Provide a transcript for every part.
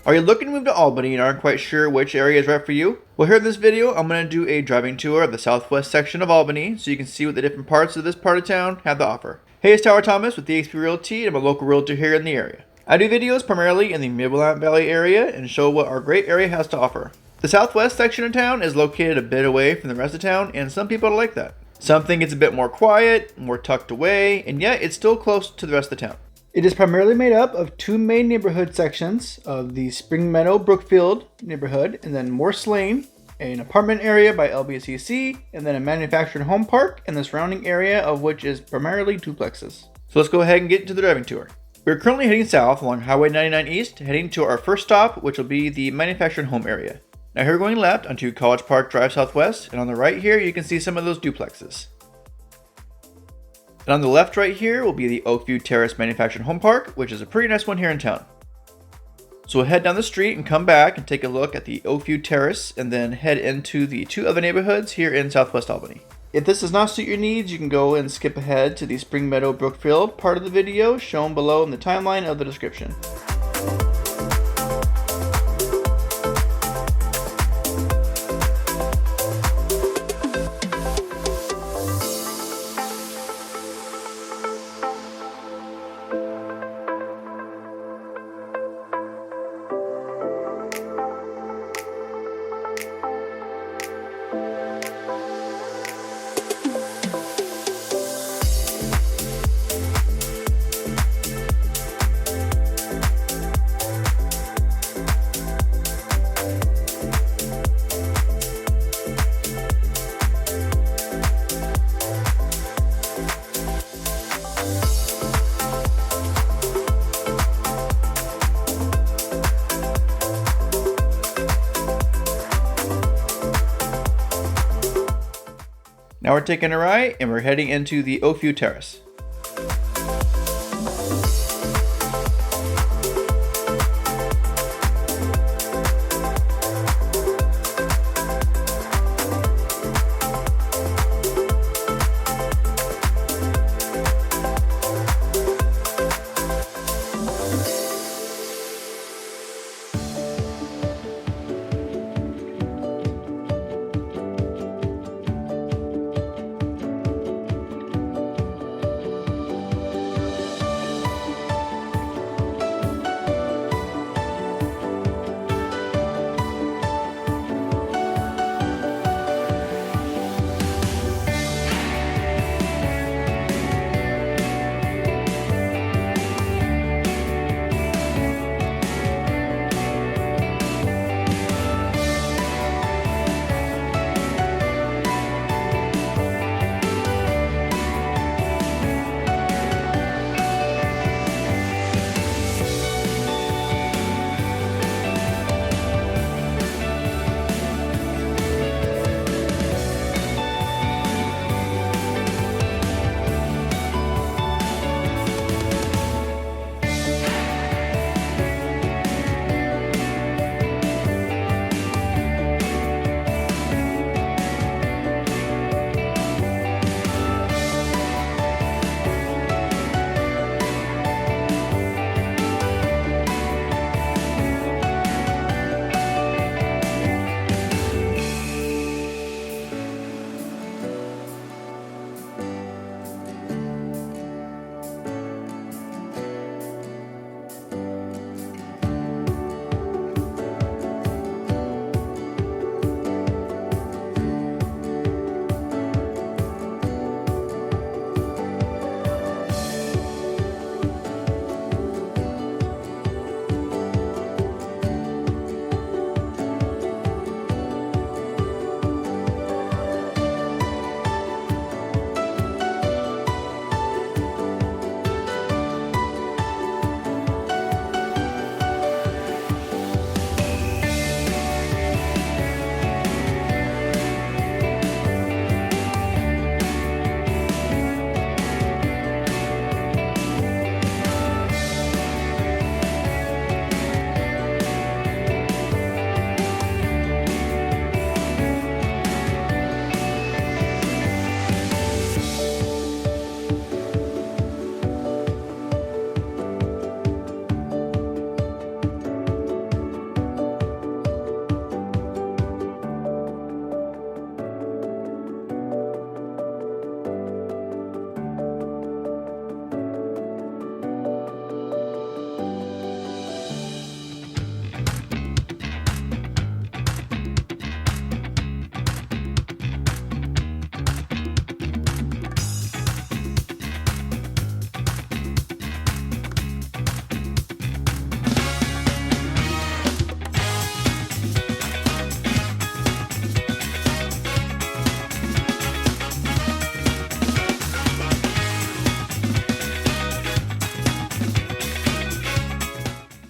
Are you looking to move to Albany and aren't quite sure which area is right for you? Well, here in this video, I'm going to do a driving tour of the southwest section of Albany so you can see what the different parts of this part of town have to offer. Hey, it's Tower Thomas with eXp Realty, and I'm a local realtor here in the area. I do videos primarily in the Mid-Willamette Valley area and show what our great area has to offer. The southwest section of town is located a bit away from the rest of town, and some people like that. Some think it's a bit more quiet, more tucked away, and yet it's still close to the rest of the town. It is primarily made up of two main neighborhood sections of the Meadow-Brookfield neighborhood, and then Morse Lane, an apartment area by LBCC, and then a manufactured home park and the surrounding area of which is primarily duplexes. So let's go ahead and get into the driving tour. We're currently heading south along Highway 99 East, heading to our first stop, which will be the manufactured home area. Now here we're going left onto College Park Drive Southwest, and on the right here you can see some of those duplexes. And on the left right here will be the Oakview Terrace Manufactured Home Park, which is a pretty nice one here in town. So we'll head down the street and come back and take a look at the Oakview Terrace and then head into the two other neighborhoods here in Southwest Albany. If this does not suit your needs, you can go and skip ahead to the Meadow-Brookfield part of the video shown below in the timeline of the description. Now we're taking a right and we're heading into the Oakview Terrace.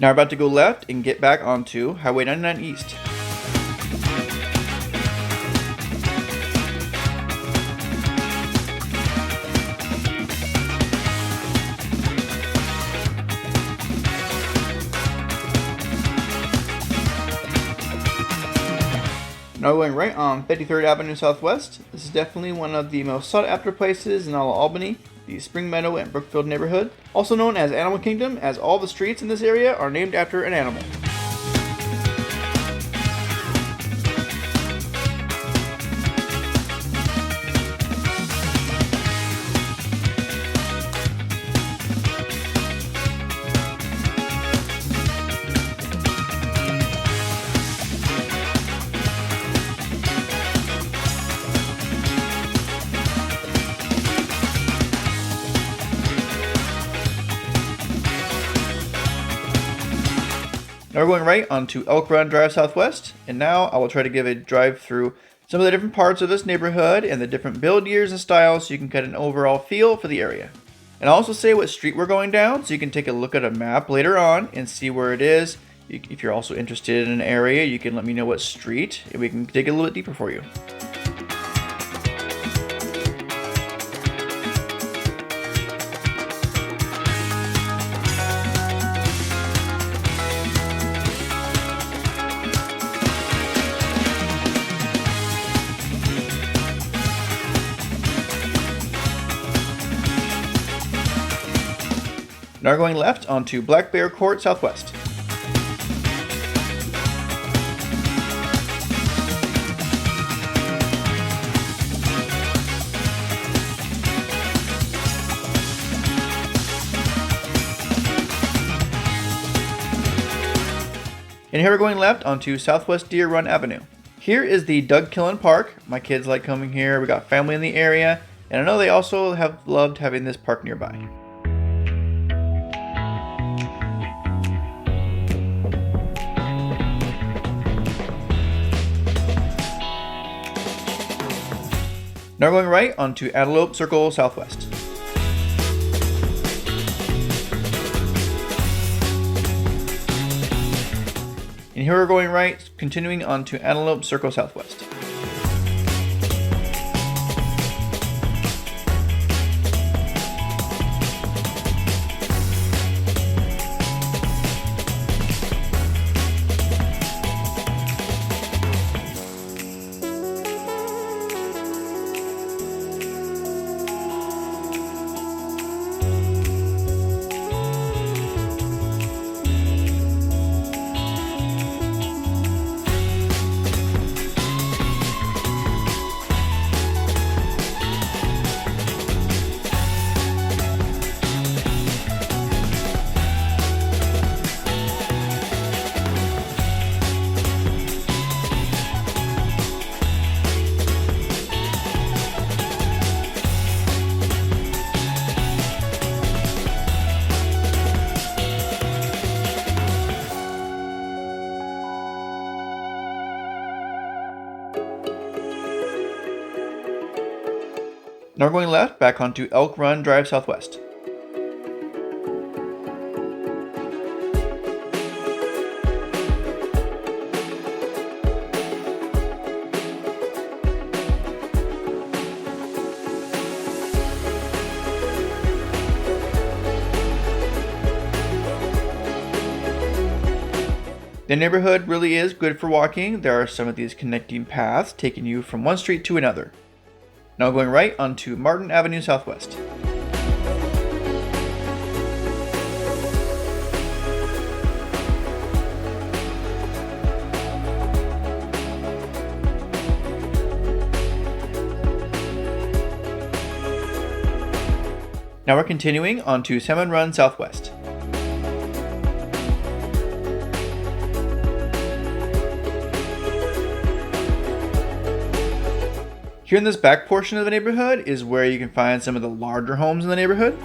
Now we're about to go left and get back onto Highway 99 East. Now going right on 53rd Avenue Southwest. This is definitely one of the most sought after places in all of Albany, the Spring Meadow and Brookfield neighborhood, also known as Animal Kingdom, as all the streets in this area are named after an animal. Now we're going right onto Elk Run Drive Southwest, and now I will try to give a drive through some of the different parts of this neighborhood and the different build years and styles so you can get an overall feel for the area. And I'll also say what street we're going down so you can take a look at a map later on and see where it is. If you're also interested in an area, you can let me know what street and we can dig a little bit deeper for you. Now we're going left onto Black Bear Court Southwest. And here we're going left onto Southwest Deer Run Avenue. Here is the Doug Killen Park. My kids like coming here. We got family in the area, and I know they also have loved having this park nearby. Now we're going right onto Antelope Circle Southwest. And here we're going right, continuing onto Antelope Circle Southwest. Now we're going left back onto Elk Run Drive Southwest. The neighborhood really is good for walking. There are some of these connecting paths taking you from one street to another. Now going right onto Martin Avenue Southwest. Now we're continuing onto Salmon Run Southwest. Here in this back portion of the neighborhood is where you can find some of the larger homes in the neighborhood.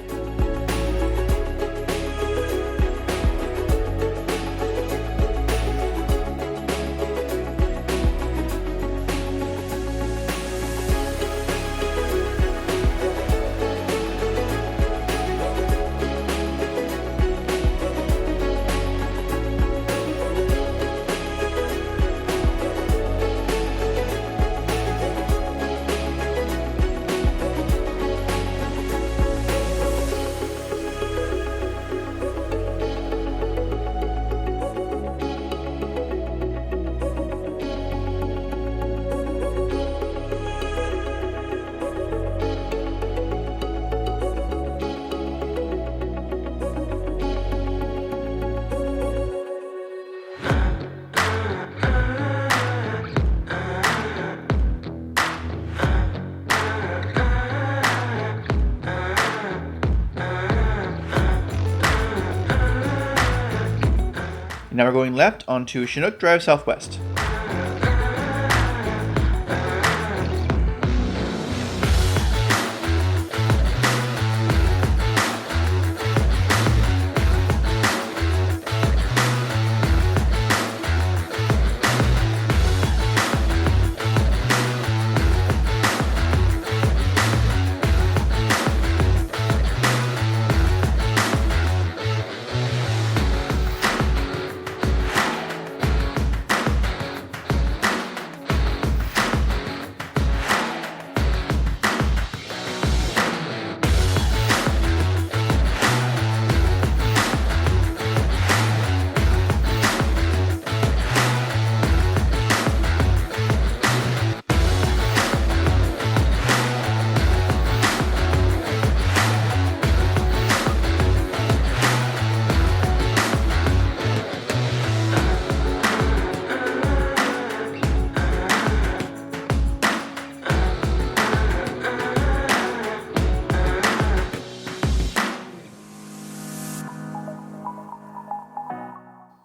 Now we're going left onto Chinook Drive Southwest.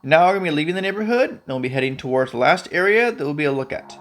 Now we're going to be leaving the neighborhood, and we'll be heading towards the last area that will be a look at.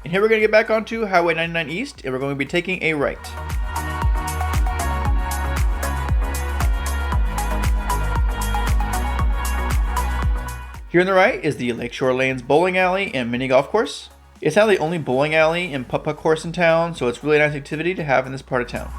And here we're going to get back onto Highway 99 East, and we're going to be taking a right. Here on the right is the Lakeshore Lanes bowling alley and mini golf course. It's now the only bowling alley and putt-putt course in town, so it's really a nice activity to have in this part of town.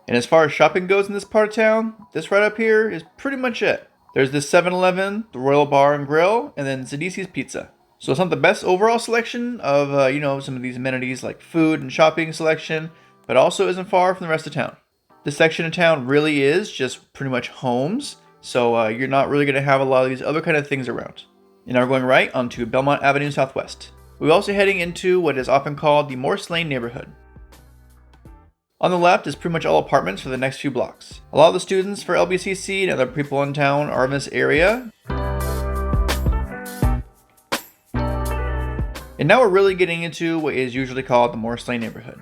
And as far as shopping goes in this part of town, this right up here is pretty much it. There's this 7-Eleven, the Royal Bar and Grill, and then Zadisi's Pizza. So it's not the best overall selection of, some of these amenities like food and shopping selection, but also isn't far from the rest of town. This section of town really is just pretty much homes, so you're not really going to have a lot of these other kind of things around. And now we're going right onto Belmont Avenue Southwest. We're also heading into what is often called the Morse Lane neighborhood. On the left is pretty much all apartments for the next few blocks. A lot of the students for LBCC and other people in town are in this area. And now we're really getting into what is usually called the Morse Lane neighborhood.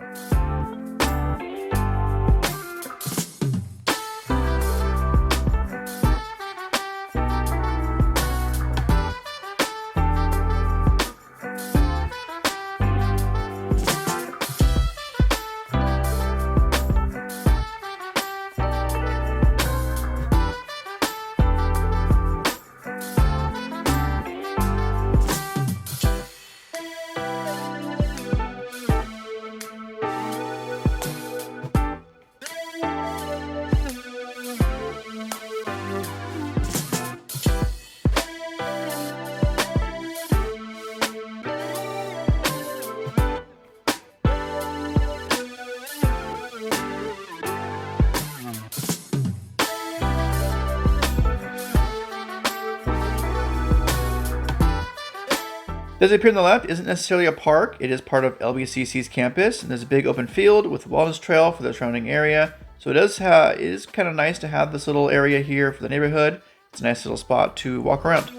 This up here on the left isn't necessarily a park, it is part of LBCC's campus, and there's a big open field with a wellness trail for the surrounding area, So it is kind of nice to have this little area here for the neighborhood. It's a nice little spot to walk around.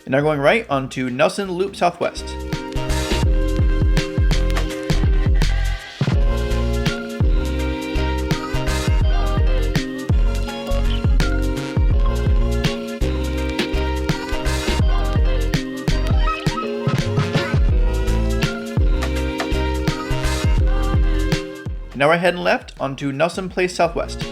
Now going right onto Nelson Loop Southwest. Now we're heading left onto Nelson Place Southwest.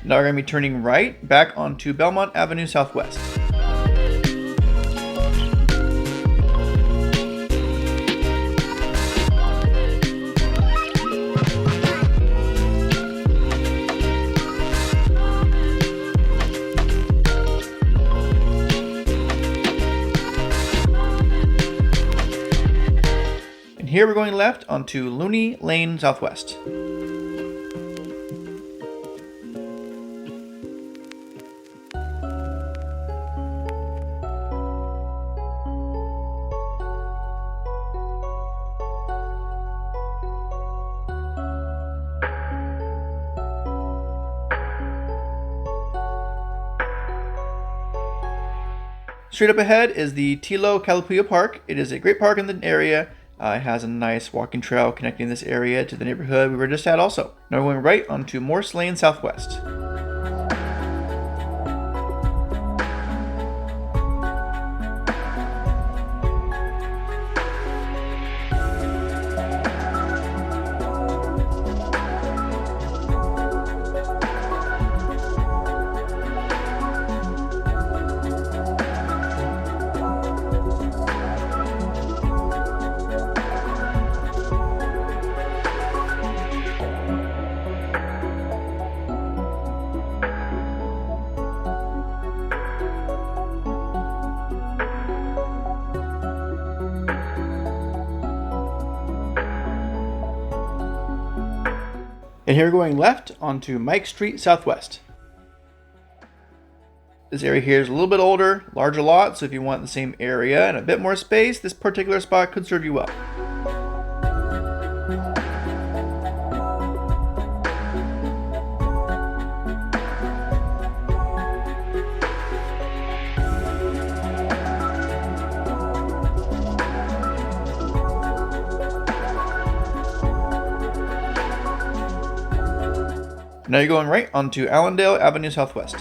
Now we're going to be turning right back onto Belmont Avenue Southwest. And here we're going left onto Looney Lane Southwest. Straight up ahead is the Tilo Kalapuya Park. It is a great park in the area. It has a nice walking trail connecting this area to the neighborhood we were just at also. Now we're going right onto Morse Lane Southwest. And here we're going left onto Mike Street Southwest. This area here is a little bit older, larger lot, so if you want the same area and a bit more space, this particular spot could serve you well. Now you're going right onto Allendale Avenue Southwest.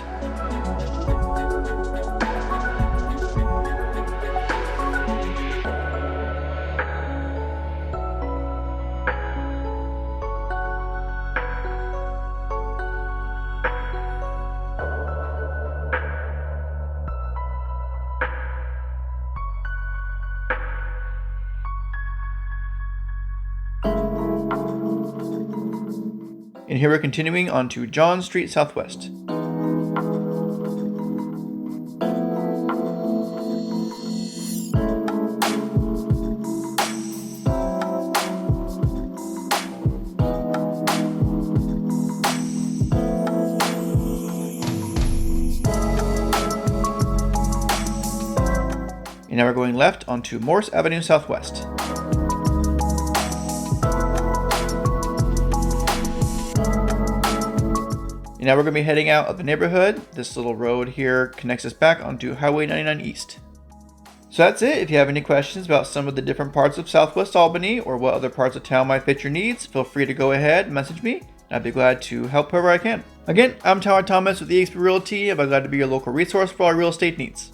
And here we're continuing on to John Street Southwest. And now we're going left onto Morse Avenue Southwest. And now we're going to be heading out of the neighborhood. This little road here connects us back onto Highway 99 East. So that's it. If you have any questions about some of the different parts of Southwest Albany or what other parts of town might fit your needs, feel free to go ahead and message me, and I'd be glad to help whoever I can. Again, I'm Tyler Thomas with eXp Realty, and I'm glad to be your local resource for all real estate needs.